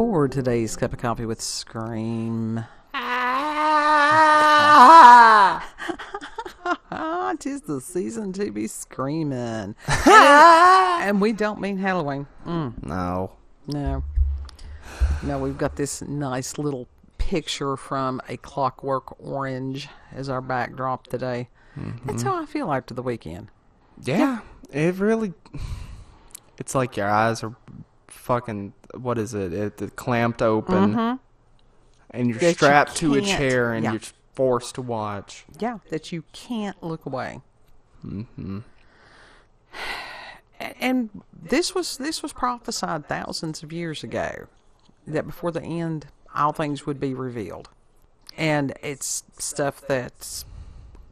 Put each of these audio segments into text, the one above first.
for today's cup of coffee with Scream. Tis the season to be screaming. And we don't mean Halloween. No, we've got this nice little picture from A Clockwork Orange as our backdrop today. That's how I feel after the weekend. Yeah, it really... It's like your eyes are fucking... What is it? It's clamped open. And you're That strapped you to a can't- chair and yeah. you're forced to watch. Yeah, that you can't look away. And this was prophesied thousands of years ago, that before the end, all things would be revealed. And it's stuff that's...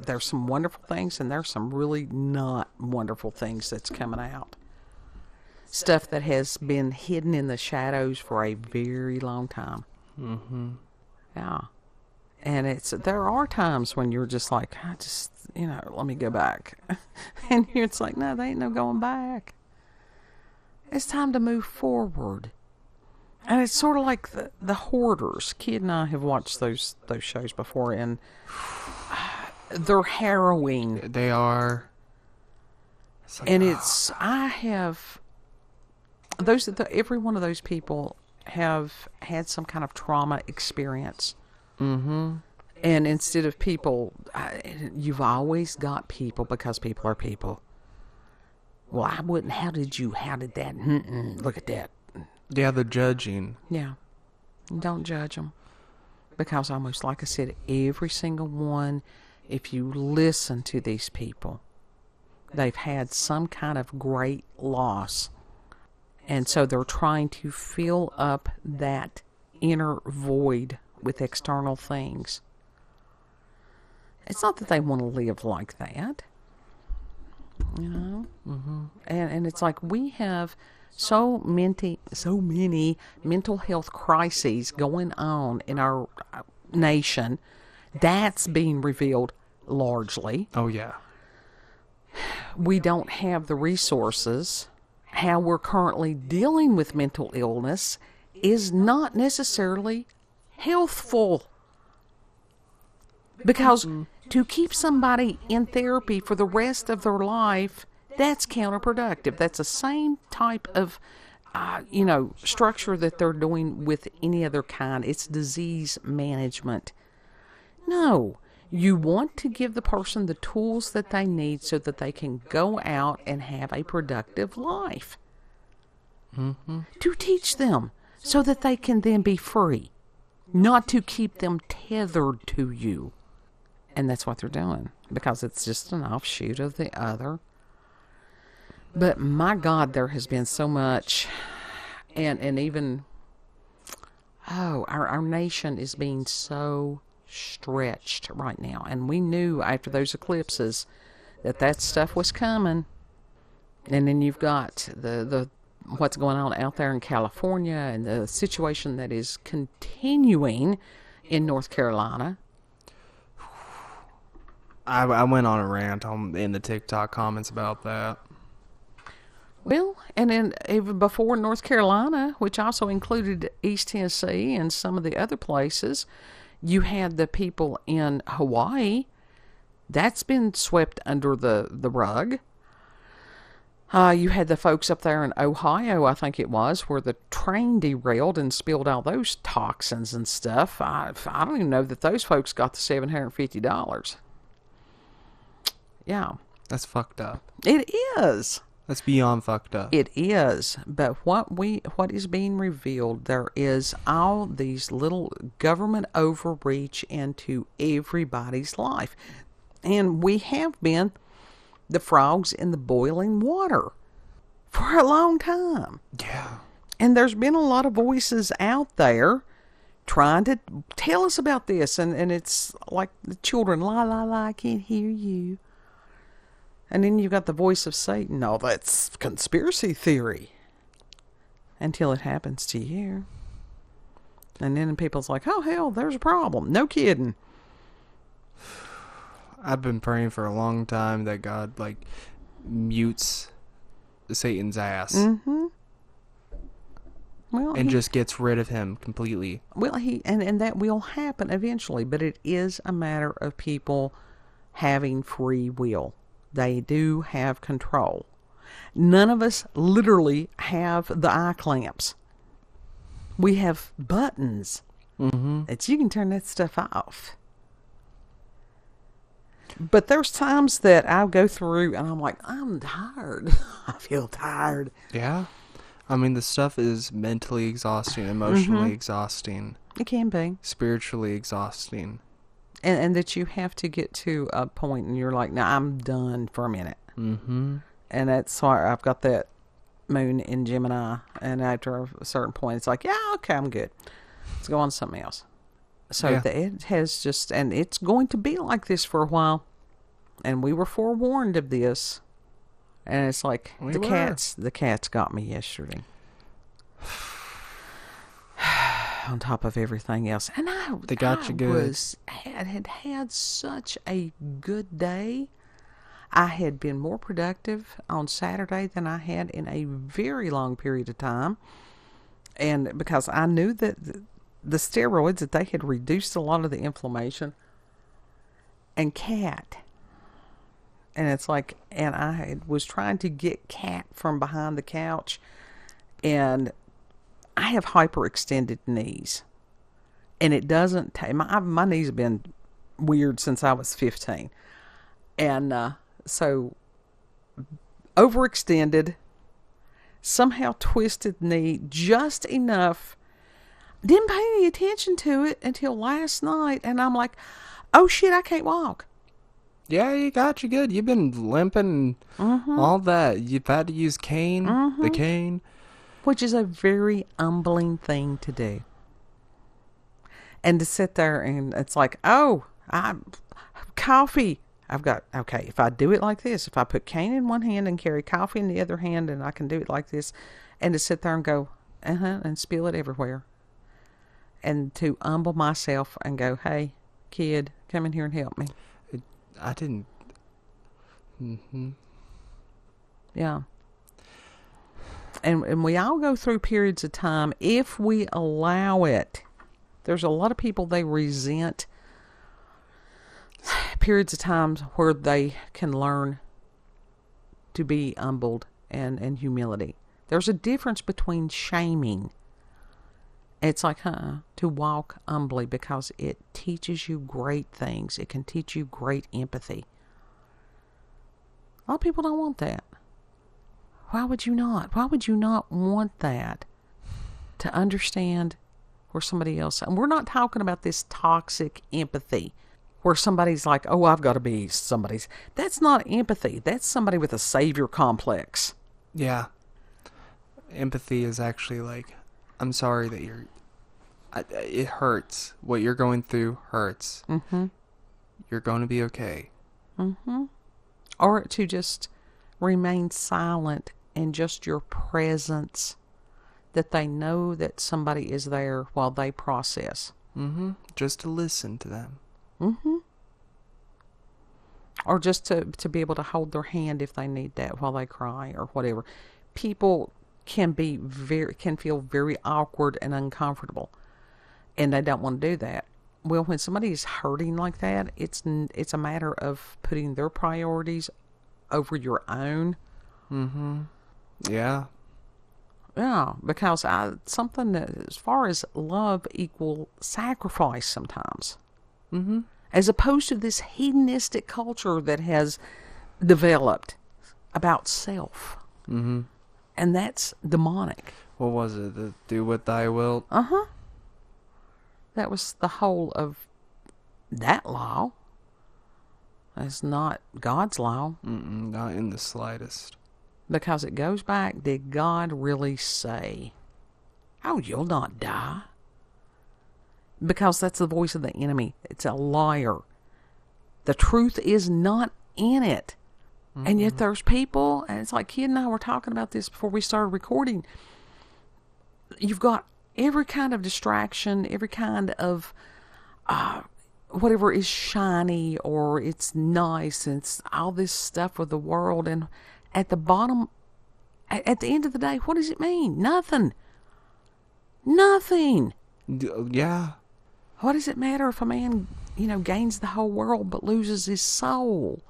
There's some wonderful things, and there's some really not wonderful things that's coming out. Stuff that has been hidden in the shadows for a very long time. Yeah. And there are times when you're just like, let me go back. And it's like, no, there ain't no going back. It's time to move forward. And it's sort of like the Hoarders. Kid and I have watched those shows before, and they're harrowing. They are. It's like, And every one of those people have had some kind of trauma experience. And instead of people, you've always got people because people are people. Well, I wouldn't. How did that? Look at that. Yeah, the judging. Yeah. Don't judge them. Because almost like I said, every single one, if you listen to these people, they've had some kind of great loss. And so they're trying to fill up that inner void with external things. It's not that they want to live like that. And it's like we have so many mental health crises going on in our nation. That's being revealed largely. Oh, yeah. We don't have the resources. How we're currently dealing with mental illness is not necessarily healthful. Because to keep somebody in therapy for the rest of their life, that's counterproductive. That's the same type of, structure that they're doing with any other kind. It's disease management. No. You want to give the person the tools that they need so that they can go out and have a productive life. To teach them so that they can then be free. Not to keep them tethered to you. And that's what they're doing. Because it's just an offshoot of the other. But my God, there has been so much. And even... our nation is being so... stretched right now, and we knew after those eclipses that stuff was coming. And then you've got the what's going on out there in California, and the situation that is continuing in North Carolina. I went on a rant in the TikTok comments about that. Well, and then even before North Carolina, which also included East Tennessee and some of the other places, you had the people in Hawaii. That's been swept under the rug. You had the folks up there in Ohio, I think it was, where the train derailed and spilled all those toxins and stuff. I don't even know that those folks got the $750. Yeah. That's fucked up. It is. That's beyond fucked up. It is. But what is being revealed, there is all these little government overreach into everybody's life. And we have been the frogs in the boiling water for a long time. Yeah. And there's been a lot of voices out there trying to tell us about this. And it's like the children, la, la, la, I can't hear you. And then you've got the voice of Satan. No, that's conspiracy theory. Until it happens to you. And then people's like, oh, hell, there's a problem. No kidding. I've been praying for a long time that God, mutes Satan's ass. Well, and just gets rid of him completely. Well, and that will happen eventually, but it is a matter of people having free will. They do have control. None of us literally have the eye clamps. We have buttons. That you can turn that stuff off. But there's times that I'll go through and I'm like, I'm tired. I feel tired. Yeah. I mean, the stuff is mentally exhausting, emotionally exhausting. It can be. Spiritually exhausting. And that you have to get to a point and you're like, no, I'm done for a minute. Mm-hmm. And that's why I've got that moon in Gemini. And after a certain point, it's like, yeah, okay, I'm good. Let's go on to something else. So it has just, and it's going to be like this for a while. And we were forewarned of this. And it's like, the cats got me yesterday. On top of everything else. And they got you good. had such a good day. I had been more productive on Saturday than I had in a very long period of time. And because I knew that the steroids, that they had reduced a lot of the inflammation. And Cat. And it's like, and I was trying to get Cat from behind the couch. And I have hyperextended knees. And it doesn't take, my knees have been weird since I was 15. And so, overextended, somehow twisted knee just enough. Didn't pay any attention to it until last night. And I'm like, oh shit, I can't walk. Yeah, you got you good. You've been limping and all that. You've had to use cane, the cane. Which is a very humbling thing to do. And to sit there and it's like, oh, coffee. Okay, if I do it like this, if I put cane in one hand and carry coffee in the other hand and I can do it like this, and to sit there and go, and spill it everywhere. And to humble myself and go, hey, kid, come in here and help me. I didn't. Yeah. And we all go through periods of time if we allow it. There's a lot of people, they resent periods of times where they can learn to be humbled and humility. There's a difference between shaming. It's like, to walk humbly because it teaches you great things. It can teach you great empathy. A lot of people don't want that. Why would you not? Why would you not want that? To understand where somebody else... And we're not talking about this toxic empathy where somebody's like, oh, I've got to be somebody's... That's not empathy. That's somebody with a savior complex. Yeah. Empathy is actually like, I'm sorry that it hurts. What you're going through hurts. Mm-hmm. You're going to be okay. Mm-hmm. Or to just remain silent and just your presence, that they know that somebody is there while they process. Mm-hmm. Just to listen to them. Mm-hmm. Or just to be able to hold their hand if they need that while they cry or whatever. People can feel very awkward and uncomfortable, and they don't want to do that. Well, when somebody is hurting like that, it's a matter of putting their priorities over your own. Mm-hmm. Yeah. Yeah, because something that, as far as love equal sacrifice sometimes. Mm-hmm. As opposed to this hedonistic culture that has developed about self. Mm-hmm. And that's demonic. What was it? The do what thy wilt? Uh-huh. That was the whole of that law. It's not God's law. Not in the slightest. Because it goes back, did God really say, oh, you'll not die? Because that's the voice of the enemy. It's a liar. The truth is not in it. And yet there's people, and it's like Kid and I were talking about this before we started recording. You've got every kind of distraction, every kind of whatever is shiny or it's nice, and it's all this stuff with the world. And at the bottom, at the end of the day, what does it mean? Nothing. Nothing. Yeah. What does it matter if a man, gains the whole world but loses his soul?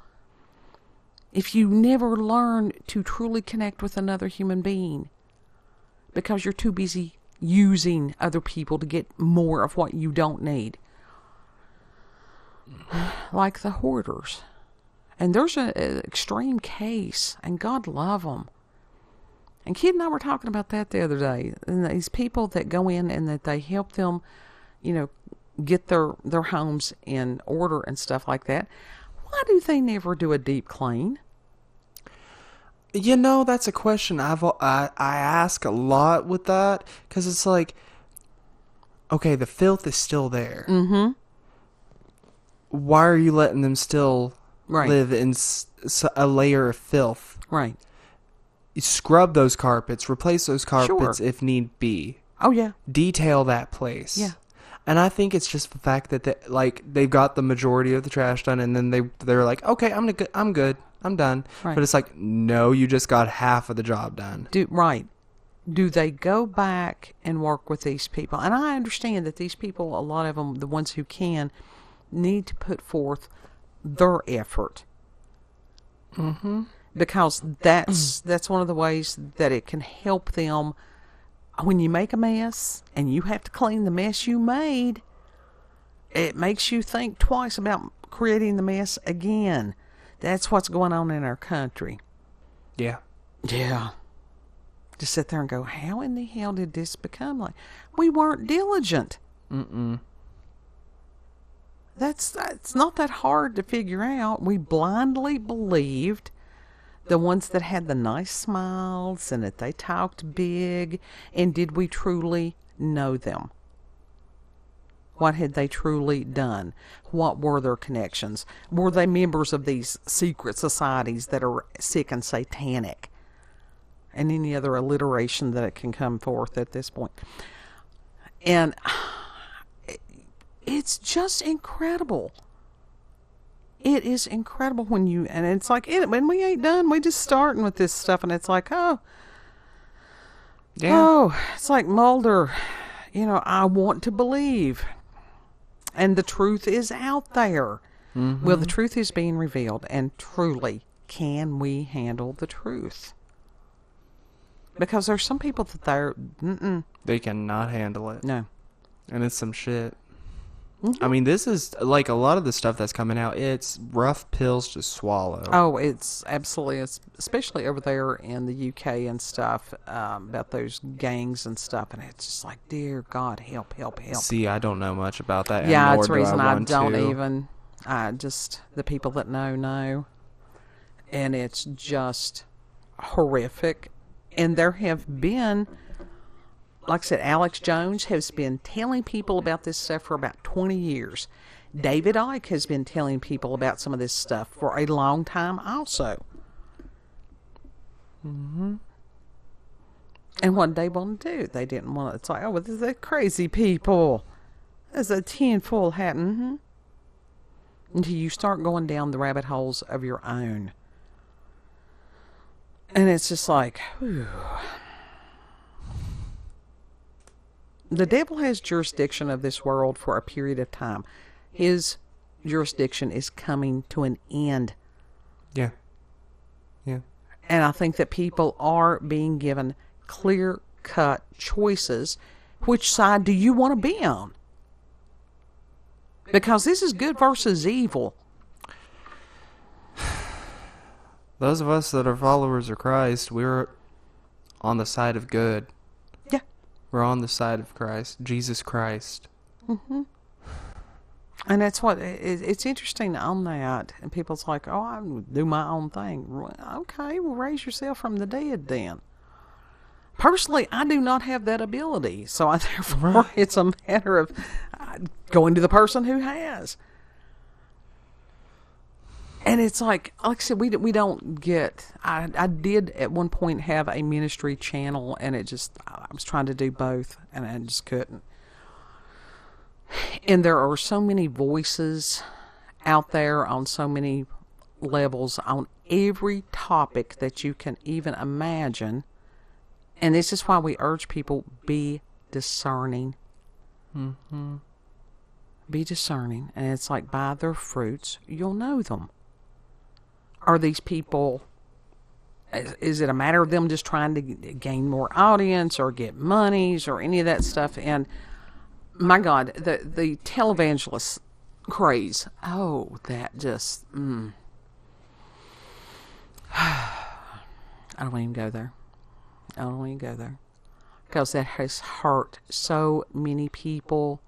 If you never learn to truly connect with another human being because you're too busy using other people to get more of what you don't need. Like the hoarders. And there's an extreme case, and God love them. And Kid and I were talking about that the other day. And these people that go in and that they help them, get their homes in order and stuff like that. Why do they never do a deep clean? That's a question I ask a lot with that, because it's like, okay, the filth is still there. Mm-hmm. Why are you letting them still live in a layer of filth? Right. You scrub those carpets, replace those carpets if need be. Oh, yeah. Detail that place. Yeah. And I think it's just the fact that they've got the majority of the trash done, and then they're like, okay, I'm good, I'm done. Right. But it's like, no, you just got half of the job done. Right. Do they go back and work with these people? And I understand that these people, a lot of them, the ones who can, need to put forth their effort. Mm-hmm. Because that's one of the ways that it can help them. When you make a mess and you have to clean the mess you made, it makes you think twice about creating the mess again. That's what's going on in our country. Yeah. Yeah. Just sit there and go, how in the hell did this become like? We weren't diligent. Mm-mm. It's not that hard to figure out. We blindly believed the ones that had the nice smiles and that they talked big. And did we truly know them? What had they truly done? What were their connections? Were they members of these secret societies that are sick and satanic? And any other alliteration that it can come forth at this point. And it's just incredible. It is incredible and it's like, when we ain't done, we just starting with this stuff, and it's like, it's like Mulder, I want to believe. And the truth is out there. Mm-hmm. Well, the truth is being revealed, and truly, can we handle the truth? Because there's some people that they cannot handle it. No. And it's some shit. Mm-hmm. I mean, this is, like, a lot of the stuff that's coming out, it's rough pills to swallow. Oh, it's absolutely, especially over there in the UK and stuff, about those gangs and stuff, and it's just like, dear God, help. See, I don't know much about that. Yeah, it's the reason I don't even, just, the people that know. And it's just horrific. And there have been, like I said, Alex Jones has been telling people about this stuff for about 20 years. David Icke has been telling people about some of this stuff for a long time also. Mm-hmm. And what did they want to do? They didn't want to. It's like, well, they're crazy people. There's a tinfoil hat. Mm-hmm. Until you start going down the rabbit holes of your own. And it's just like, whew. The devil has jurisdiction of this world for a period of time. His jurisdiction is coming to an end. Yeah. Yeah. And I think that people are being given clear-cut choices. Which side do you want to be on? Because this is good versus evil. Those of us that are followers of Christ, we're on the side of good. Yeah. We're on the side of Christ, Jesus Christ. Mm-hmm. And that's what, it's interesting on that. And people's like, oh, I do my own thing. Okay, well, raise yourself from the dead then. Personally, I do not have that ability. So therefore, it's a matter of going to the person who has. And it's like I said, we don't get. I did at one point have a ministry channel, and I was trying to do both, and I just couldn't. And there are so many voices out there on so many levels on every topic that you can even imagine. And this is why we urge people, be discerning. Mm-hmm. Be discerning. And it's like, by their fruits, you'll know them. Are these people, is it a matter of them just trying to gain more audience or get monies or any of that stuff? And my God, the televangelist craze. Oh, that just, I don't even go there. I don't even go there. Because that has hurt so many people.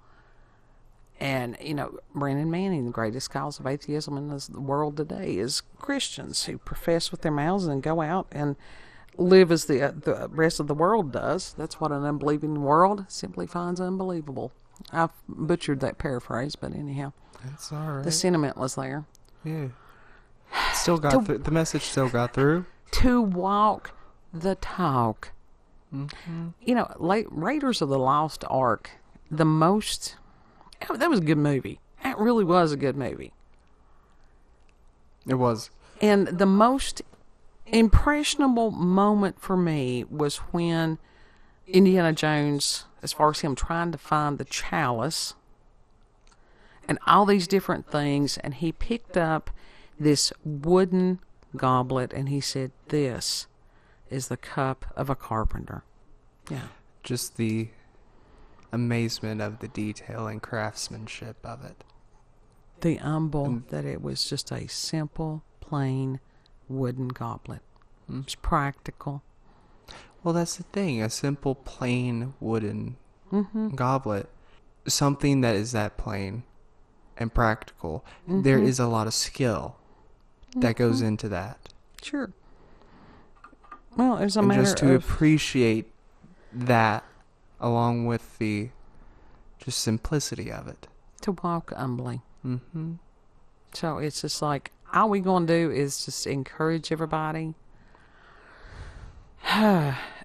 And, you know, Brandon Manning, the greatest cause of atheism in the world today, is Christians who profess with their mouths and go out and live as the rest of the world does. That's what an unbelieving world simply finds unbelievable. I've butchered that paraphrase, but anyhow. That's all right. The sentiment was there. Yeah. Still got the message still got through. To walk the talk. Mm-hmm. You know, Raiders of the Lost Ark, that was a good movie. That really was a good movie. It was. And the most impressionable moment for me was when Indiana Jones, as far as him trying to find the chalice and all these different things, and he picked up this wooden goblet and he said, "This is the cup of a carpenter." Yeah. Just the amazement of the detail and craftsmanship of it. The humble that it was just a simple, plain wooden goblet. It's practical. Well, that's the thing. A simple, plain wooden goblet. Something that is that plain and practical. There is a lot of skill that goes into that. Sure. Well, it's a and matter just to of appreciate that along with the just simplicity of it. to walk humbly. Mm-hmm. So it's just like, all we going to do is just encourage everybody.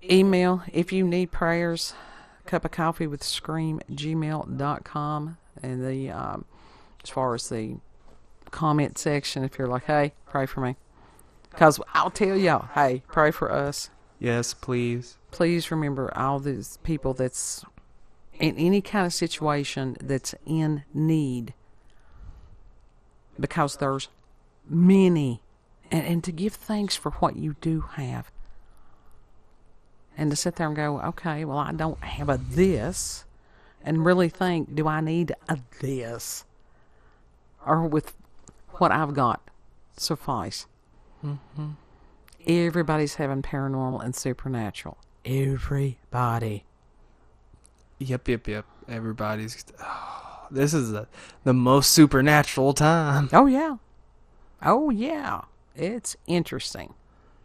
Email if you need prayers, cupofcoffeewithscream@gmail.com. And the as far as the comment section, if you're like, hey, pray for me. Because I'll tell y'all, hey, pray for us. Yes, please. Please remember all these people that's in any kind of situation that's in need. Because there's many. And to give thanks for what you do have. And to sit there and go, okay, well, I don't have a this. And really think, do I need a this? Or with what I've got, suffice. Mm-hmm. Everybody's having paranormal and supernatural. Everybody. Yep. Everybody's... this is the most supernatural time. Oh, yeah. Oh, yeah. It's interesting.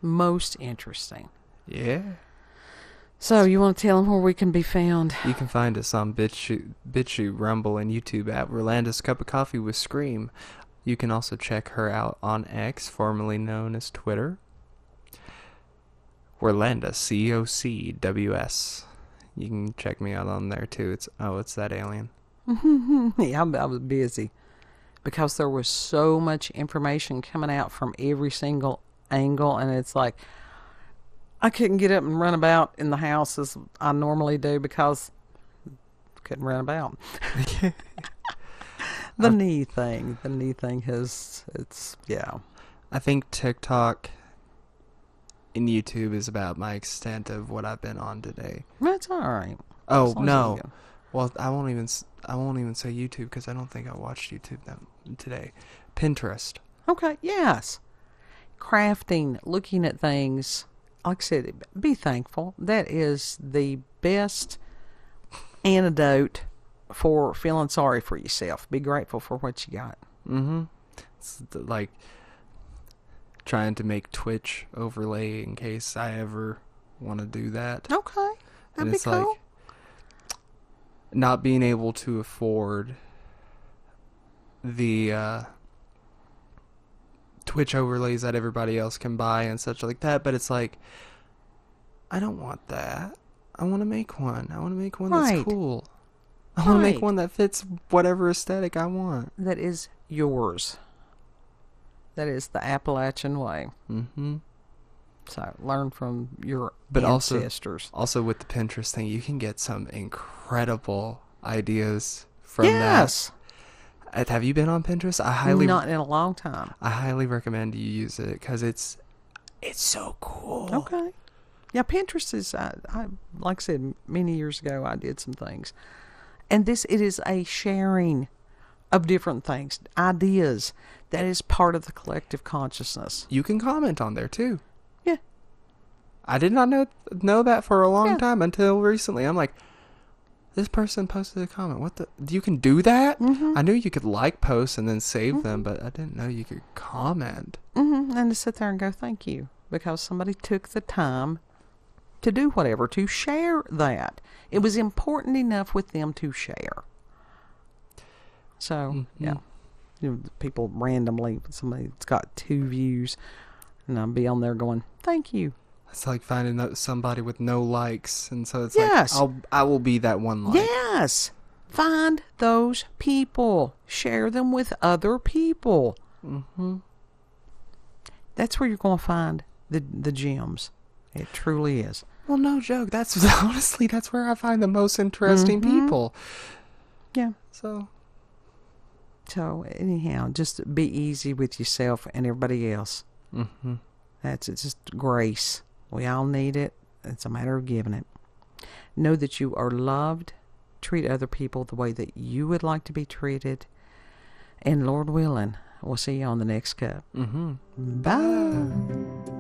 Most interesting. Yeah. So, you want to tell them where we can be found? You can find us on BitChute, Rumble, and YouTube at Rolanda's Cup of Coffee with Scream. You can also check her out on X, formerly known as Twitter. Rolanda, COCWS. You can check me out on there too. It's that alien. Yeah, I was busy. Because there was so much information coming out from every single angle, and it's like, I couldn't get up and run about in the house as I normally do because I couldn't run about. The knee thing yeah. I think TikTok and YouTube is about my extent of what I've been on today. That's all right. Oh, no. Well, I won't even say YouTube because I don't think I watched YouTube today. Pinterest. Okay, yes. Crafting, looking at things. Like I said, be thankful. That is the best antidote for feeling sorry for yourself. Be grateful for what you got. Mm-hmm. It's like trying to make Twitch overlay in case I ever want to do that. Okay. That'd be cool. Like not being able to afford the Twitch overlays that everybody else can buy and such like that, but it's like, I don't want that. I want to make one. I want to make one that's cool. I want to make one that fits whatever aesthetic I want. That is yours. That is the Appalachian way. Mm-hmm. So learn from your But ancestors. Also with the Pinterest thing, you can get some incredible ideas from Yes. that. Have you been on Pinterest? Not in a long time. I highly recommend you use it because it's so cool. Okay. Yeah, Pinterest is, I like I said, many years ago I did some things. And it is a sharing of different things, ideas, that is part of the collective consciousness. You can comment on there too. Yeah. I did not know that for a long time until recently. I'm like, this person posted a comment. What the? You can do that? Mm-hmm. I knew you could like posts and then save them, but I didn't know you could comment. Mm-hmm. And to sit there and go, thank you, because somebody took the time to do whatever, to share that. It was important enough with them to share. So, yeah. People randomly, somebody that's got 2 views, and I'll be on there going, thank you. It's like finding somebody with no likes, and so it's Yes. like, I will be that one like. Yes. Find those people. Share them with other people. Mm-hmm. That's where you're going to find the gems. It truly is. Well, no joke. That's honestly, that's where I find the most interesting people. Yeah. So anyhow, just be easy with yourself and everybody else. Mm-hmm. It's just grace. We all need it. It's a matter of giving it. Know that you are loved. Treat other people the way that you would like to be treated. And Lord willing, we'll see you on the next cup. Mm-hmm. Bye.